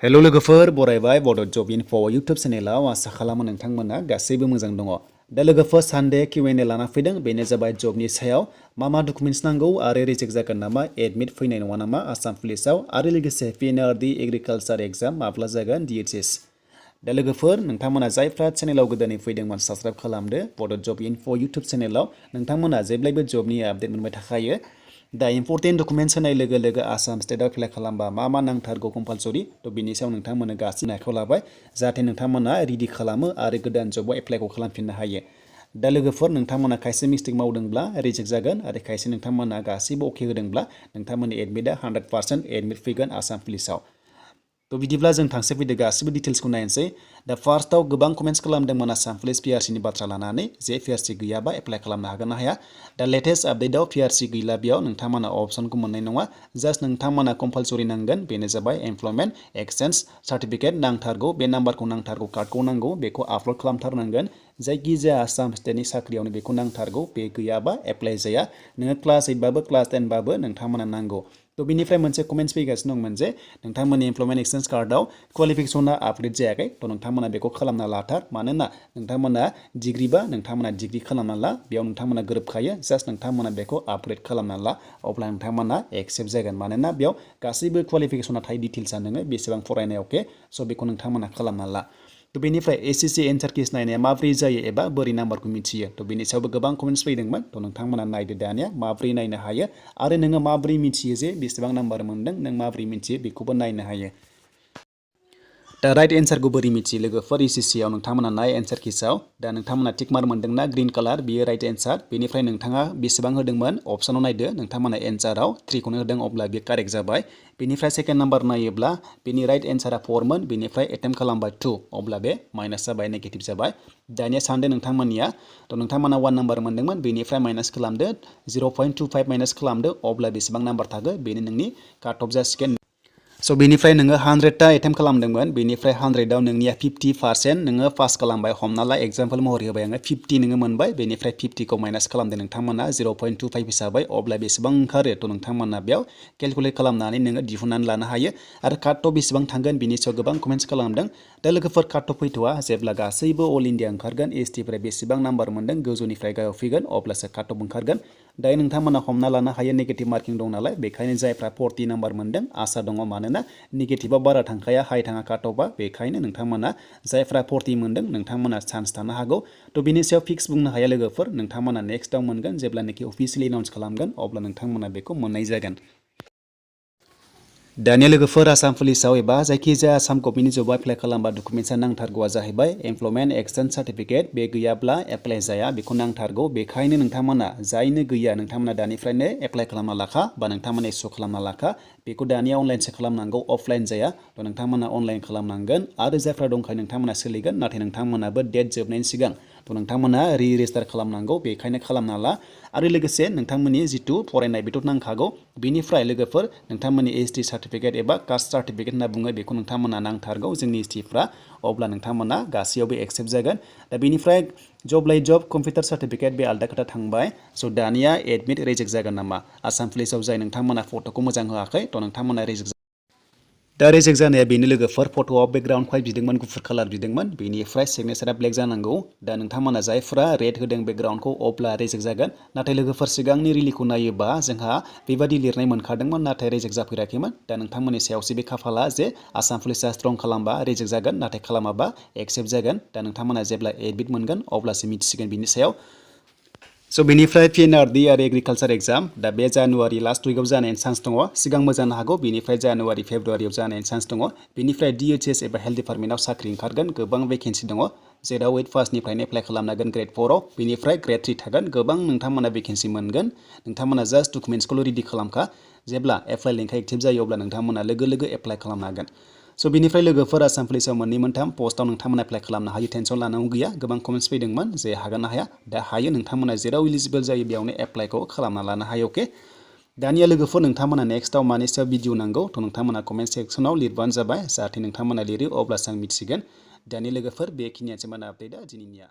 हेल' लोगोफोर बरायबाय बड' जब enough' YouTube चेनेलाव आसा खालामो नोंथांमोना गासैबो मोजां दङ। दा लोगोफोर सानडे Q&A लाना फैदों बेनो जाबाय जबनि सायाव मा डकुमेन्ट्स नांगौ आरो रिजेक्ट जागोन नामा एडमिट फैनाय नङा नामा आसाम पुलिसाव आरो लोगोसे PNRD एग्रिकालचार एग्जाम माब्ला जागोन DHS। दा लोगोफोर नोंथांमोना जायफ्रा चेनेलाव गोदानै फैदोंमोन साबस्क्राइब खालामदो बड' जब इनफ' इउटुब चेनेलाव नोंथांमोना जेब्लायबो जबनि आपडेट मोनबाय थाखायो। दा इम्पर्टेन्ट डकुमेन्ट्स होनाय लोगो लोगो आसाम स्टेटआव एप्लाइ खालामबा मा नांथारगौ कम्पालसरि थ' बिनि सायाव नोंथांमोना गासैबो आखायाव लाबाय जाहाथे नोंथांमोना रेडि खालामो आरो गोदान जबाव एप्लाइखौ खालामफिननो हायो। दा लोगोफोर नोंथांमोना खायसे मिस्टेक मावदोंब्ला रिजेक्ट जागोन आरो खायसे नोंथांमोना गासैबो अके होदोंब्ला नोंथांमोननि एडमिटआ 100% एडमिट फैगोन आसाम पुलिसाव। थ' बिदिब्ला जों थांसै फैदो गासैबो डिटेल्सखौ नायनोसै। दा फार्स्टआव गोबां कमेन्ट्स खालामदोंमोन आसाम पुलिस PRCनि बाथ्रा लानानै जे PRC गैयाबा एप्लाइ खालामनो हागोन ना हाया। दा लेटेस्ट आपडेटआव PRC गैला बेयाव नोंथांमोना अपसनखौ मोननाय नङा। जास्ट नोंथांमोना कम्पालसरि नांगोन बेनो जाबाय एमप्लयमेन्ट एक्सचेन्ज सार्टिफिकेट नांथारगौ बे नाम्बारखौ नांथारगौ कार्डखौ नांगौ बेखौ आपल'ड खालामथारनांगोन। जायखिजाया आसाम स्टेटनि साख्रियावनो बेखौ नांथारगौ बे गैयाबा एप्लाइ जाया। नोङो क्लास 8 बाबो क्लास 10 बाबो नोंथांमोना नांगौ। थ' बिनिफ्राय मोनसे कमेन्ट्स फैगासिनो दंमोन जे नोंथांमोननि एमप्लयमेन्ट एक्सचेन्ज कार्डआव क्वालिफिकेसना आपडेट जायाखै थ' नोंथांमोना बेखौ खालामना लाथार मानोना नोंथांमोना डिग्रिबा नोंथांमोना डिग्रि खालामना ला बेयाव नोंथांमोना गोरोबखायो जास्ट नोंथांमोना बेखौ आपग्रेड खालामना ला अब्ला नोंथांमोना एक्सेप्ट जागोन मानोना बेयाव गासैबो क्वालिफिकेसना थायो डिटेल्सआ नोङो बेसेबां फरायनाय अके स' बेखौ नोंथांमोना खालामना ला। थ' बेनिफ्राय SSC एन्सार किस नायनाया माब्रै जायो एबा बोरै नाम्बारखौ मिथियो थ' बेनि सायावबो गोबां कमेन्ट्स फैदोंमोन थ' नोंथांमोना नायदो दानिया माब्रै नायनो हायो आरो नोङो माब्रै मिथियो जे बेसेबां नाम्बार मोन्दों नों माब्रै मिथियो बेखौबो नायनो हायो। दा राइट एन्सारखौ बोरै मिथियो लोगोफोर SSC आव नोंथांमोना नाय एन्सार किसाव दा नोंथांमोना टिक मार्क मोन्दोंना ग्रीन कालार बेयो राइट एन्सार बेनिफ्राय नोंथाङा बेसेबां होदोंमोन अपसनाव नायदो नोंथांमोना एन्साराव 3 खौनो होदों अब्ला बेयो कारेक्ट जाबाय। बेनिफ्राय सेकेन्ड नाम्बार नायोब्ला बेनि राइट एन्सारा 4 मोन बेनिफ्राय एटेम्प्ट खालामबाय 2 अब्ला बे माइनास जाबाय नेगेटिभ जाबाय। दानिया सानदो नोंथांमोननिया थ' नोंथांमोना 1 नाम्बार मोन्दोंमोन बेनिफ्राय माइनास खालामदो 0.25 माइनास खालामदो अब्ला बेसेबां नाम्बार थागोन बेनो नोंनि काट अफ जासिगोन। स' बेनिफ्राय नोङो 100टा एटेम्प्ट खालामदोंमोन बेनिफ्राय 100आव नोंनिया 50% नोङो पास खालामबाय हमना ला एग्जाम्पल महरै होबाय आङो 50 नोङो मोनबाय बेनिफ्राय 50खौ माइनास खालामदो नोंथांमोना 0.25 हिसाबै अब्ला बेसेबां ओंखारो थ' नोंथांमोना बेयाव केलकुलेट खालामनानै नोङो दिहुननानै लानो हायो आरो काट अफ बेसेबां थांगोन बिनि सायाव गोबां कमेन्ट्स खालामदों। दा लोगोफोर काट अफ फैथ'आ जेब्ला गासैबो अल इन्डिया ओंखारगोन STनिफ्राय बेसेबां नाम्बार मोन्दों गोजौनिफ्राय गाहायाव फैगोन अब्लासो काट अफ ओंखारगोन। दायो नोंथांमोना हमना लानो हायो नेगेटिभ मार्किं दं नालाय बेखायनो जायफ्रा 40 नाम्बार मोन्दों आसा दङ मानोना नेगेटिभआव बारा थांखाया हाई थाङा काट अफआ बेखायनो नोंथांमोना जायफ्रा 40 मोन्दों नोंथांमोना चान्स थानो हागौ। थ' बिनि सायाव फिक्स बुंनो हाया लोगोफोर नोंथांमोना नेक्स्टआव मोनगोन जेब्लानोखि अफिसियेलि एनाउन्स खालामगोन अब्ला नोंथांमोना बेखौ मोननाय जागोन। दानिया लोगोफोर आसाम पुलिसाव एबा जायखिजाया आसाम गभर्नमेन्टनि जबाव एप्लाइ खालामबा डकुमेन्ट्सआ नांथारगौआ जाहैबाय एमप्लयमेन्ट एक्सचेन्ज सार्टिफिकेट बे गैयाब्ला एप्लाइ जाया बेखौ नांथारगौ बेखायनो नोंथांमोना जायनो गैया नोंथांमोना दानिफ्रायनो एप्लाइ खालामना लाखा बा नोंथांमोना इस्यु खालामना लाखा बेखौ दानिया अनलाइनसो खालामनांगौ अफलाइन जाया थ' नोंथांमोना अनलाइन खालामनांगोन आरो जायफ्रा दंखायो नोंथांमोना सोलिगोन नाथाय नोंथांमोनाबो डेट जोबनायनि सिगां थ' नोंथांमोना रेजिस्टार खालामनांगौ बेखायनो खालामना ला आरो लोगोसे नोंथांमोननि जिथु फरायनाय बेथ' नांखागौ बेनिफ्राय लोगोफोर नोंथांमोननि ST सार्टिफिकेट एबा कास्ट सार्टिफिकेट होनना बुङो बेखौ नोंथांमोना नांथारगौ जोंनि STफ्रा अब्ला नोंथांमोना गासैयावबो एक्सेप्ट जागोन। दा बेनिफ्राय जब लाइ जब कम्पिउटार सार्टिफिकेट बे आलदा खोथा थांबाय स' दानिया एडमिट रिजेक्ट जागोन नामा आसाम पुलिसाव जाय नोंथांमोना फट'खौ मोजां होआखै थ' नोंथांमोना रिजेक्ट दा रिजेक्ट जानाया बेनो लोगोफोर फट'आव बेकग्राउन्ड फाइल बिदोंमोन गुफुर कालार बिदोंमोन बेनिफ्राय सिगनेचारा ब्लेक जानांगौ दा नोंथांमोना जायफ्रा रेड होदों बेकग्राउन्डखौ अब्ला रिजेक्ट जागोन। नाथाय लोगोफोर सिगांनि रिलिखौ नायोबा जोंहा बेबादि लिरनाय मोनखादोंमोन नाथाय रिजेक्ट जाफेराखैमोन दा नोंथांमोननि सायावसो बे खाफाला जे आसाम पुलिसा स्ट्रं खालामबा रिजेक्ट जागोन नाथाय खालामाबा एक्सेप्ट जागोन। दा नोंथांमोना जेब्ला एडमिट मोनगोन अब्लासो मिथिसिगोन बिनि सायाव। स' बेनिफ्राय PNRD आरो एग्रिकालचार एग्जाम दा बे जानुवारि लास्ट उइकआव जानायनि चान्स दङ सिगांबो जानो हागौ बेनिफ्राय जानुवारि फेब्रुवारियाव जानायनि चान्स दङ। बेनिफ्राय DHS एबा हेल्थ डिपार्टमेन्टआव साख्रि ओंखारगोन गोबां भेकेन्सि दङ जेराव 8 पासनिफ्रायनो एप्लाइ खालामनो हागोन ग्रेड 4आव बेनिफ्राय ग्रेड 3 थागोन गोबां नोंथांमोना भेकेन्सि मोनगोन। नोंथांमोना जास्ट डकुमेन्ट्सखौल' रेडि खालामखा जेब्ला एप्लाइ लिंकआ एक्टिभ जायो अब्ला नोंथांमोना लोगो लोगो एप्लाइ खालामनो हागोन। स' बेनिफ्राय लोगोफोर आसाम पुलिसाव 2-3 पस्टआव नोंथांमोना एप्लाइ खालामनो हायो टेनसन लानांगौ गैया गोबां कमेन्ट्स फैदोंमोन जे हागोन ना हाया दा हायो नोंथांमोना जेराव इलिजिबोल जायो बेयावनो एप्लाइखौ खालामना लानो हायो अके। दानिया लोगोफोर नोंथांमोना नेक्स्टआव मानि सायाव भिडिअ नांगौ थ' नोंथांमोना कमेन्ट सेक्सनाव लिरबानो जाबाय जाहाथे नोंथांमोना लिरो अब्लासो आं मिथिगोन। दानि लोगोफोर बेखिनियानोसैमोन आपडेटआ दिनैनिया।